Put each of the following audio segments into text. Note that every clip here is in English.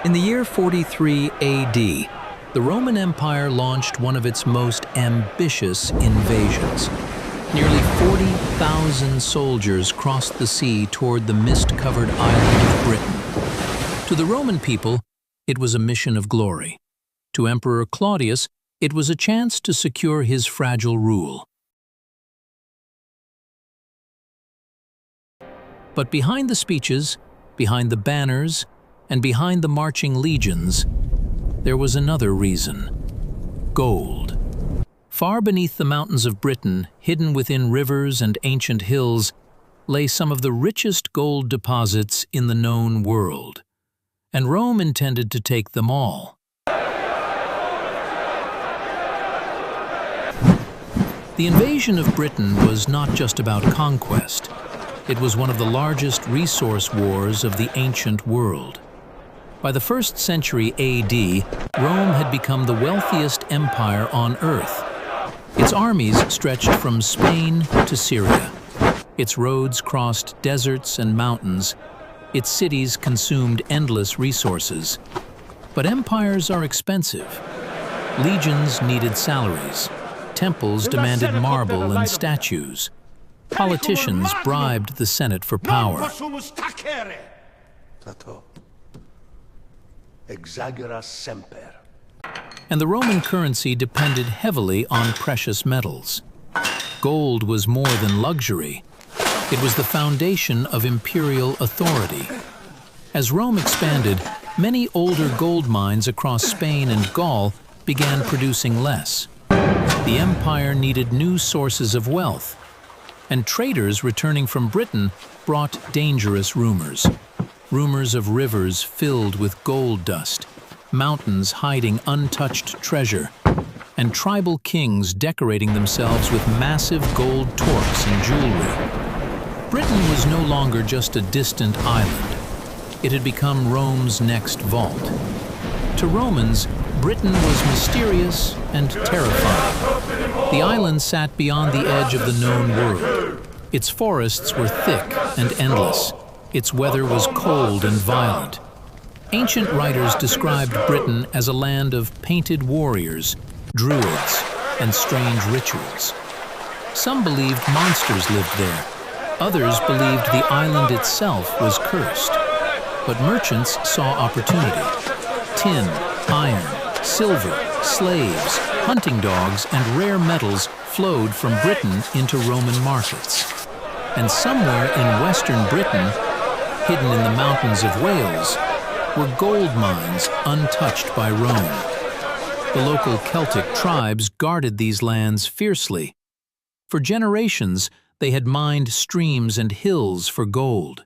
In the year 43 AD, the Roman Empire launched one of its most ambitious invasions. Nearly 40,000 soldiers crossed the sea toward the mist-covered island of Britain. To the Roman people, it was a mission of glory. To Emperor Claudius, it was a chance to secure his fragile rule. But behind the speeches, behind the banners, and behind the marching legions, there was another reason: gold. Far beneath the mountains of Britain, hidden within rivers and ancient hills, lay some of the richest gold deposits in the known world. And Rome intended to take them all. The invasion of Britain was not just about conquest. It was one of the largest resource wars of the ancient world. By the 1st century AD, Rome had become the wealthiest empire on earth. Its armies stretched from Spain to Syria. Its roads crossed deserts and mountains. Its cities consumed endless resources. But empires are expensive. Legions needed salaries. Temples demanded marble and statues. Politicians bribed the Senate for power. And the Roman currency depended heavily on precious metals. Gold was more than luxury. It was the foundation of imperial authority. As Rome expanded, many older gold mines across Spain and Gaul began producing less. The empire needed new sources of wealth, and traders returning from Britain brought dangerous rumors. Rumors of rivers filled with gold dust, mountains hiding untouched treasure, and tribal kings decorating themselves with massive gold torques and jewelry. Britain was no longer just a distant island. It had become Rome's next vault. To Romans, Britain was mysterious and terrifying. The island sat beyond the edge of the known world. Its forests were thick and endless. Its weather was cold and violent. Ancient writers described Britain as a land of painted warriors, druids, and strange rituals. Some believed monsters lived there. Others believed the island itself was cursed. But merchants saw opportunity. Tin, iron, silver, slaves, hunting dogs, and rare metals flowed from Britain into Roman markets. And somewhere in western Britain, hidden in the mountains of Wales, were gold mines untouched by Rome. The local Celtic tribes guarded these lands fiercely. For generations, they had mined streams and hills for gold.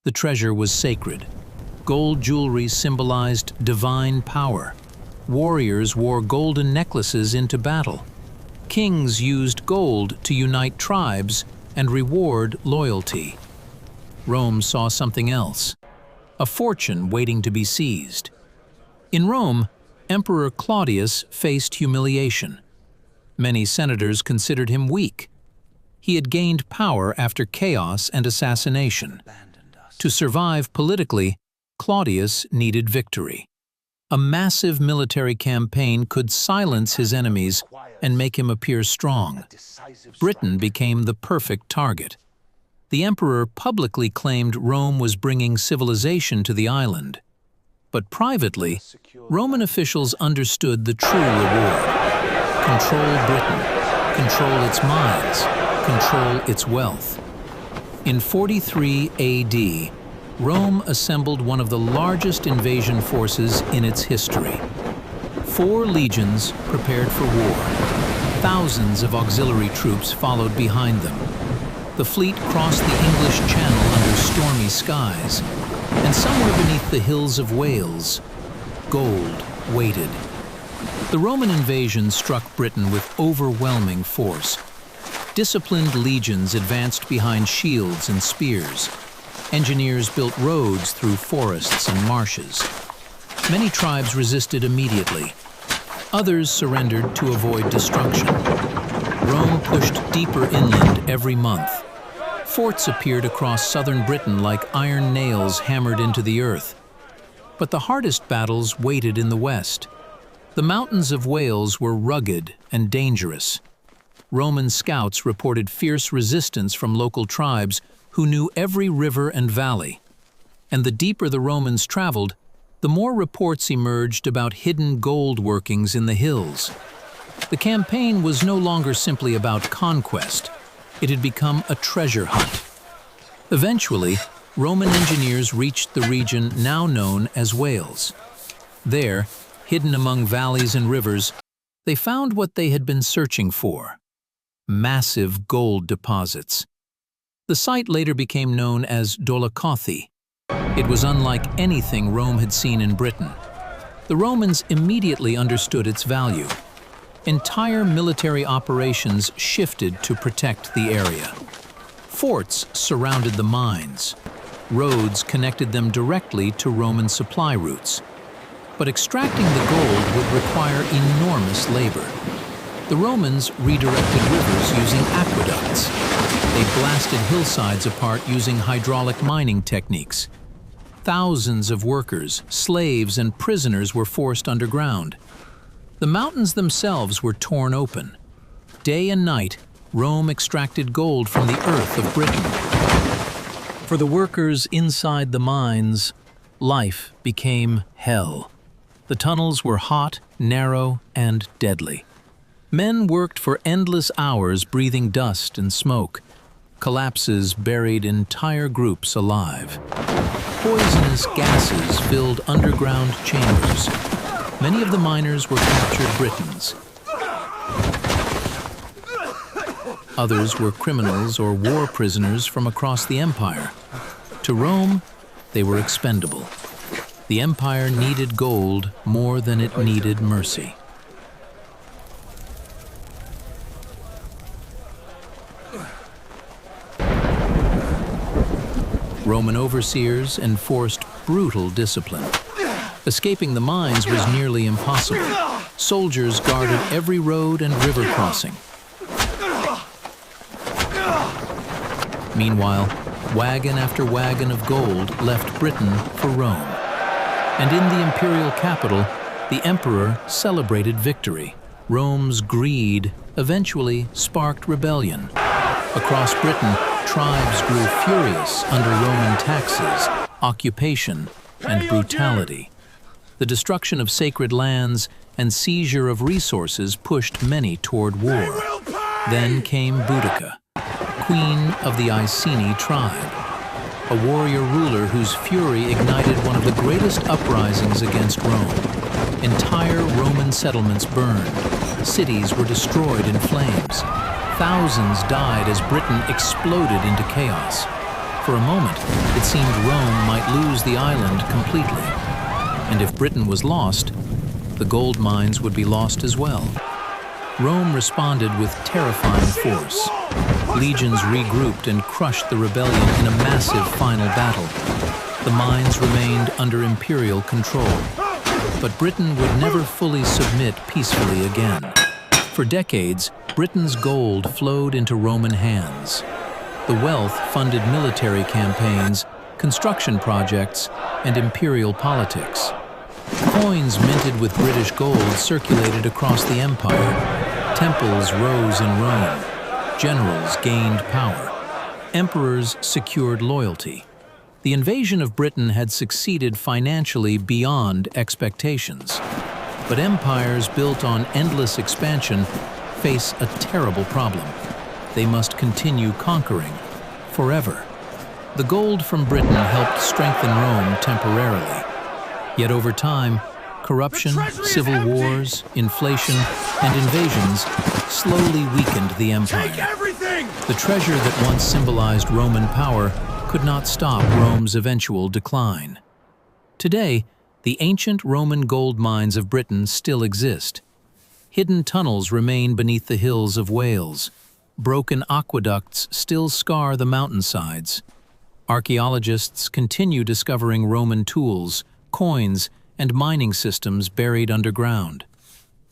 The treasure was sacred. Gold jewelry symbolized divine power. Warriors wore golden necklaces into battle. Kings used gold to unite tribes and reward loyalty. Rome saw something else: a fortune waiting to be seized. In Rome, Emperor Claudius faced humiliation. Many senators considered him weak. He had gained power after chaos and assassination. To survive politically, Claudius needed victory. A massive military campaign could silence his enemies and make him appear strong. Britain became the perfect target. The emperor publicly claimed Rome was bringing civilization to the island. But privately, Roman officials understood the true reward: control Britain, control its mines, control its wealth. In 43 AD, Rome assembled one of the largest invasion forces in its history. 4 legions prepared for war. Thousands of auxiliary troops followed behind them. The fleet crossed the English Channel under stormy skies, and somewhere beneath the hills of Wales, gold waited. The Roman invasion struck Britain with overwhelming force. Disciplined legions advanced behind shields and spears. Engineers built roads through forests and marshes. Many tribes resisted immediately. Others surrendered to avoid destruction. Rome pushed deeper inland every month. Forts appeared across southern Britain like iron nails hammered into the earth. But the hardest battles waited in the west. The mountains of Wales were rugged and dangerous. Roman scouts reported fierce resistance from local tribes who knew every river and valley. And the deeper the Romans traveled, the more reports emerged about hidden gold workings in the hills. The campaign was no longer simply about conquest. It had become a treasure hunt. Eventually, Roman engineers reached the region now known as Wales. There, hidden among valleys and rivers, they found what they had been searching for: massive gold deposits. The site later became known as Dolaucothi. It was unlike anything Rome had seen in Britain. The Romans immediately understood its value. Entire military operations shifted to protect the area. Forts surrounded the mines. Roads connected them directly to Roman supply routes. But extracting the gold would require enormous labor. The Romans redirected rivers using aqueducts. They blasted hillsides apart using hydraulic mining techniques. Thousands of workers, slaves, and prisoners were forced underground. The mountains themselves were torn open. Day and night, Rome extracted gold from the earth of Britain. For the workers inside the mines, life became hell. The tunnels were hot, narrow, and deadly. Men worked for endless hours breathing dust and smoke. Collapses buried entire groups alive. Poisonous gases filled underground chambers. Many of the miners were captured Britons. Others were criminals or war prisoners from across the empire. To Rome, they were expendable. The empire needed gold more than it needed mercy. Roman overseers enforced brutal discipline. Escaping the mines was nearly impossible. Soldiers guarded every road and river crossing. Meanwhile, wagon after wagon of gold left Britain for Rome. And in the imperial capital, the emperor celebrated victory. Rome's greed eventually sparked rebellion. Across Britain, tribes grew furious under Roman taxes, occupation, and brutality. The destruction of sacred lands and seizure of resources pushed many toward war. Then came Boudica, queen of the Iceni tribe, a warrior ruler whose fury ignited one of the greatest uprisings against Rome. Entire Roman settlements burned. Cities were destroyed in flames. Thousands died as Britain exploded into chaos. For a moment, it seemed Rome might lose the island completely. And if Britain was lost, the gold mines would be lost as well. Rome responded with terrifying force. Legions regrouped and crushed the rebellion in a massive final battle. The mines remained under imperial control. But Britain would never fully submit peacefully again. For decades, Britain's gold flowed into Roman hands. The wealth funded military campaigns, construction projects, and imperial politics. Coins minted with British gold circulated across the empire. Temples rose in Rome. Generals gained power. Emperors secured loyalty. The invasion of Britain had succeeded financially beyond expectations. But empires built on endless expansion face a terrible problem. They must continue conquering forever. The gold from Britain helped strengthen Rome temporarily. Yet over time, corruption, civil wars, inflation, and invasions slowly weakened the empire. The treasure that once symbolized Roman power could not stop Rome's eventual decline. Today, the ancient Roman gold mines of Britain still exist. Hidden tunnels remain beneath the hills of Wales. Broken aqueducts still scar the mountainsides. Archaeologists continue discovering Roman tools, coins, and mining systems buried underground.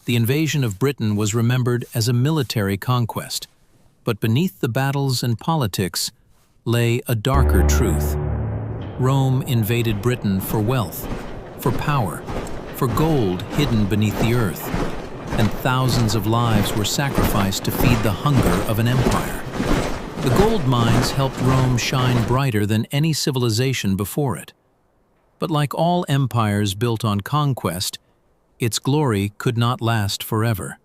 The invasion of Britain was remembered as a military conquest, but beneath the battles and politics lay a darker truth. Rome invaded Britain for wealth, for power, for gold hidden beneath the earth, and thousands of lives were sacrificed to feed the hunger of an empire. The gold mines helped Rome shine brighter than any civilization before it. But like all empires built on conquest, its glory could not last forever.